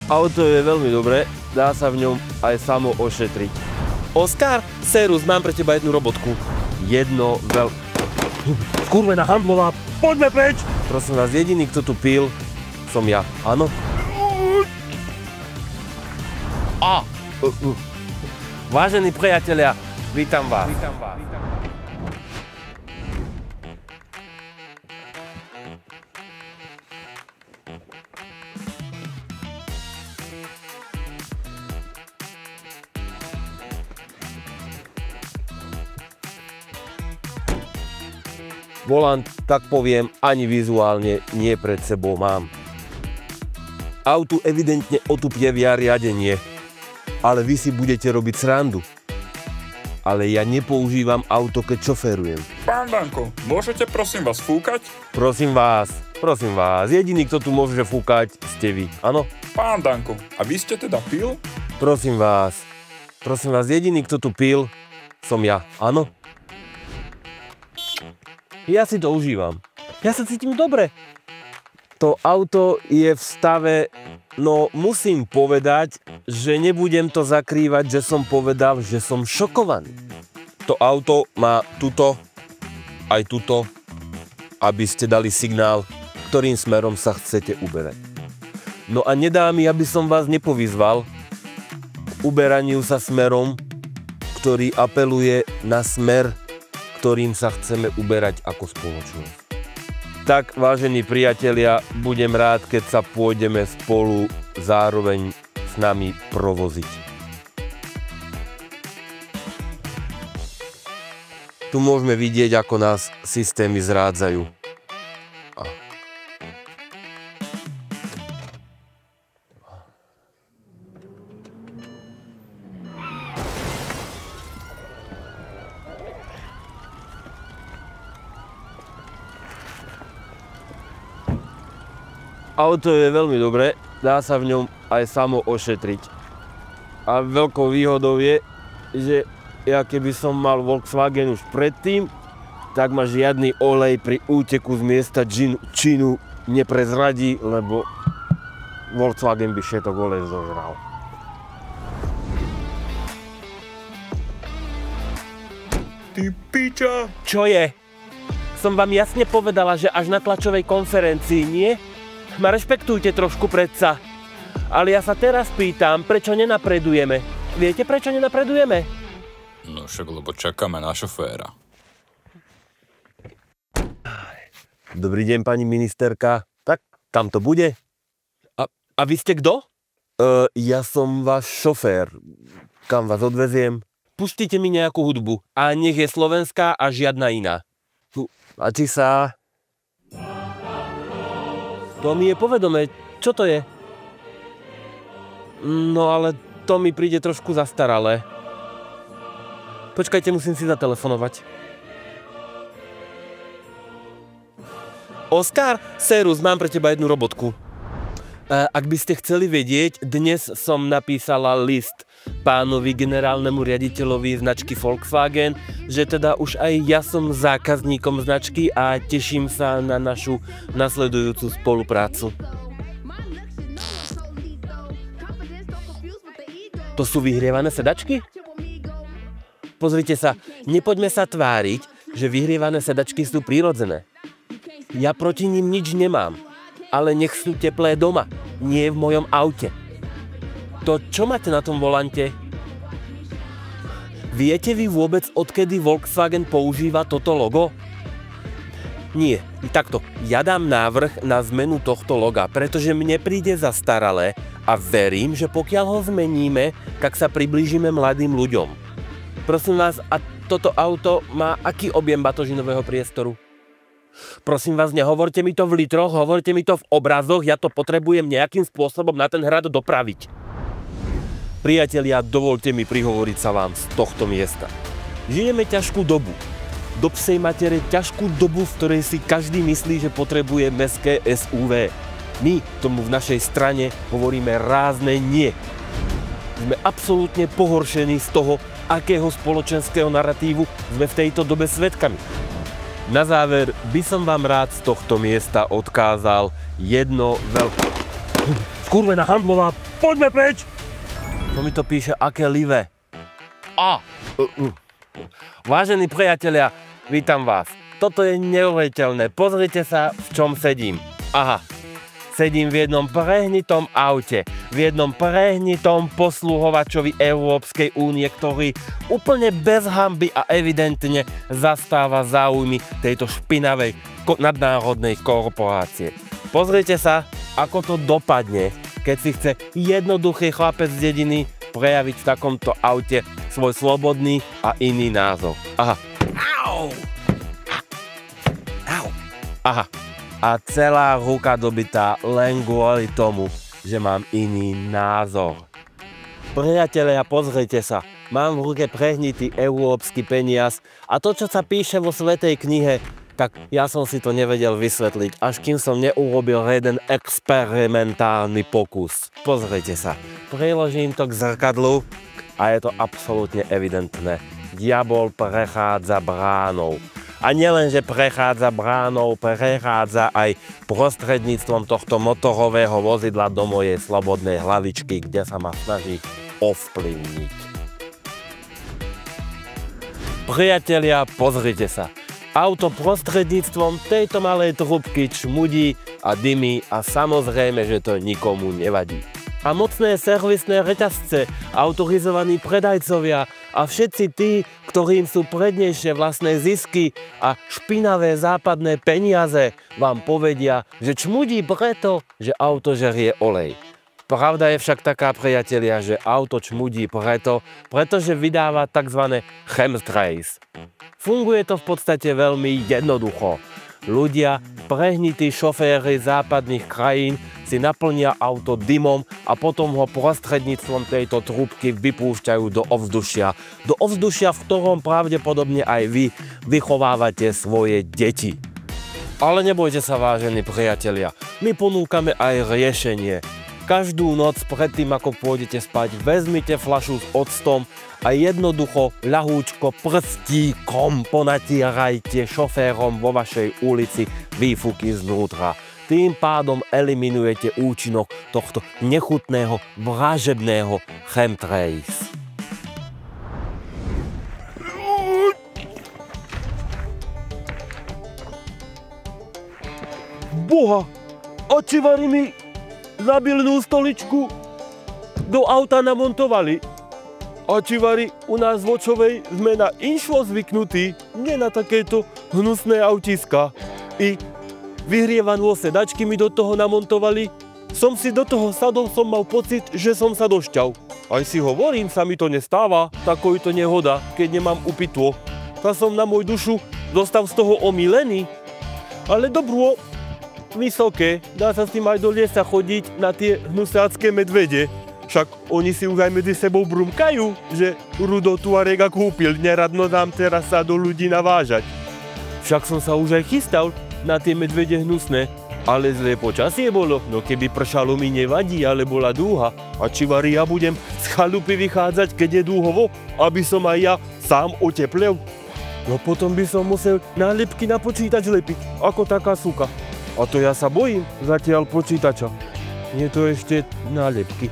Auto je veľmi dobré, dá sa v ňom aj samo ošetriť. Oskar, serus, mám pre teba jednu robotku. Skurvená handlová, poďme preč! Prosím vás, jediný, kto tu pil, som ja, áno? Vážení priatelia, vítam vás. Volant, tak poviem, ani vizuálne nie pred sebou mám. Autu evidentne otupie riadenie, ale vy si budete robiť srandu. Ale ja nepoužívam auto, keď šoférujem. Pán Danko, môžete prosím vás fúkať? Prosím vás, jediný, kto tu môže fúkať, ste vy, áno? Pán Danko, a vy ste teda pil? Prosím vás, jediný, kto tu pil, som ja, áno? Ja si to užívam. Ja sa cítim dobre. To auto je v stave, no musím povedať, že nebudem to zakrývať, že som povedal, že som šokovaný. To auto má tuto, aj tuto, aby ste dali signál, ktorým smerom sa chcete uberať. No a nedá mi, aby som vás nepovyzval k uberaniu sa smerom, ktorý apeluje na smer, ktorým sa chceme uberať ako spoločnosť. Tak, vážení priatelia, budem rád, keď sa pôjdeme spolu zároveň s nami provoziť. Tu môžeme vidieť, ako nás systémy zrádzajú. Auto je veľmi dobré, dá sa v ňom aj samo ošetriť. A veľkou výhodou je, že ja keby som mal Volkswagen už predtým, tak ma žiadny olej pri úteku z miesta činu neprezradí, lebo Volkswagen by všetok olej zožral. Ty piča! Čo je? Som vám jasne povedala, že až na tlačovej konferencii, nie? Ma rešpektujte trošku predsa. Ale ja sa teraz pýtam, prečo nenapredujeme. Viete, prečo nenapredujeme? No však, lebo čakáme na šoféra. Dobrý deň, pani ministerka. Tak, tam to bude. A vy ste kto? Ja som váš šofér. Kam vás odveziem? Pustite mi nejakú hudbu. A nech je slovenská a žiadna iná. Páči sa. To mi je povedomé. Čo to je? No ale to mi príde trošku zastaralé. Počkajte, musím si zatelefonovať. Oskar, serus, mám pre teba jednu robotku. Ak by ste chceli vedieť, dnes som napísala list pánovi generálnemu riaditeľovi značky Volkswagen, že teda už aj ja som zákazníkom značky a teším sa na našu nasledujúcu spoluprácu. To sú vyhrievané sedačky? Pozrite sa, nepoďme sa tváriť, že vyhrievané sedačky sú prirodzené. Ja proti nim nič nemám. Ale nech sú teplé doma, nie v mojom aute. To čo máte na tom volante? Viete vy vôbec, odkedy Volkswagen používa toto logo? Nie, takto, ja dám návrh na zmenu tohto loga, pretože mne príde zastaralé a verím, že pokiaľ ho zmeníme, tak sa priblížime mladým ľuďom. Prosím vás, a toto auto má aký objem batožinového priestoru? Prosím vás, nehovorte mi to v litroch, hovorte mi to v obrazoch, ja to potrebujem nejakým spôsobom na ten hrad dopraviť. Priatelia, dovolte mi prihovoriť sa vám z tohto miesta. Žijeme ťažkú dobu. Do psej matere ťažkú dobu, v ktorej si každý myslí, že potrebuje mestské SUV. My tomu v našej strane hovoríme rázne nie. Sme absolútne pohoršení z toho, akého spoločenského naratívu sme v tejto dobe svedkami. Na záver by som vám rád z tohto miesta odkázal jedno veľké... Skurvená handlová, Poďme preč! To mi to píše, aké live. Vážení priatelia, vítam vás. Toto je neuveriteľné. Pozrite sa, v čom sedím. Aha, sedím v jednom prehnitom aute, v jednom prehnitom posluhovačovi Európskej únie, ktorý úplne bez hanby a evidentne zastáva záujmy tejto špinavej nadnárodnej korporácie. Pozrite sa, ako to dopadne, keď si chce jednoduchý chlapec z dediny prejaviť v takomto aute svoj slobodný a iný názor. Aha. Au! Au! Aha. A celá ruka dobitá len kvôli tomu, že mám iný názor. Priatelia, pozrite sa. Mám v ruke prehnitý európsky peniaz a to, čo sa píše vo Svätej knihe, tak ja som si to nevedel vysvetliť, až kým som neurobil jeden experimentálny pokus. Pozrite sa, priložím to k zrkadlu a je to absolútne evidentné. Diabol prechádza bránou. A nielen, že prechádza bránou, prechádza aj prostredníctvom tohto motorového vozidla do mojej slobodnej hlavičky, kde sa ma snaží ovplyvniť. Priatelia, pozrite sa. Auto prostredníctvom tejto malej trubky čmudí a dymí a samozrejme, že to nikomu nevadí. A mocné servisné reťazce, autorizovaní predajcovia a všetci tí, ktorým sú prednejšie vlastné zisky a špinavé západné peniaze, vám povedia, že čmudí preto, že auto žerie olej. Pravda je však taká, priatelia, že auto čmudí pretože vydáva tzv. Chemtrails. Funguje to v podstate veľmi jednoducho. Ľudia, prehnití šoféry západných krajín si naplnia auto dymom a potom ho prostredníctvom tejto trúbky vypúšťajú do ovzdušia. Do ovzdušia, v ktorom pravdepodobne aj vy vychovávate svoje deti. Ale nebojte sa, vážení priatelia, my ponúkame aj riešenie. Každú noc predtým, ako pôjdete spať, vezmite fľašu s octom a jednoducho ľahúčko prstíkom ponatierajte šoférom vo vašej ulici výfuky znútra. Tým pádom eliminujete účinok tohto nechutného, vražedného chemtrails. Boha! Očivari mi zabilnú stoličku do auta namontovali. Očivari, u nás v Očovej sme na inšlo zvyknutí, nie na takéto hnusné autiska. I vyhrievanú sedačky mi do toho namontovali. Som si do toho sadol, som mal pocit, že som sa došťal. Aj si hovorím, sa mi to nestáva, takovýto nehoda, keď nemám upitvo. Tak som na môj dušu dostal z toho omílený. Ale dobrú, vysoké, dá sa s tým aj do lesa chodiť na tie hnusácké medvede. Však oni si už aj medzi sebou brumkajú, že Rudo Tuarega kúpil, neradno nám teraz sa do ľudí navážať. Však som sa už aj chystal na tie medvede hnusné, ale zlé počasie bolo, no keby pršalo mi nevadí, ale bola dúha. A čivari, ja budem z chalupy vychádzať, keď je dúhovo, aby som aj ja sám oteplel? No potom by som musel nálepky na počítač lepiť, ako taká suka. A to ja sa bojím zatiaľ počítača. Nie to ešte nálepky.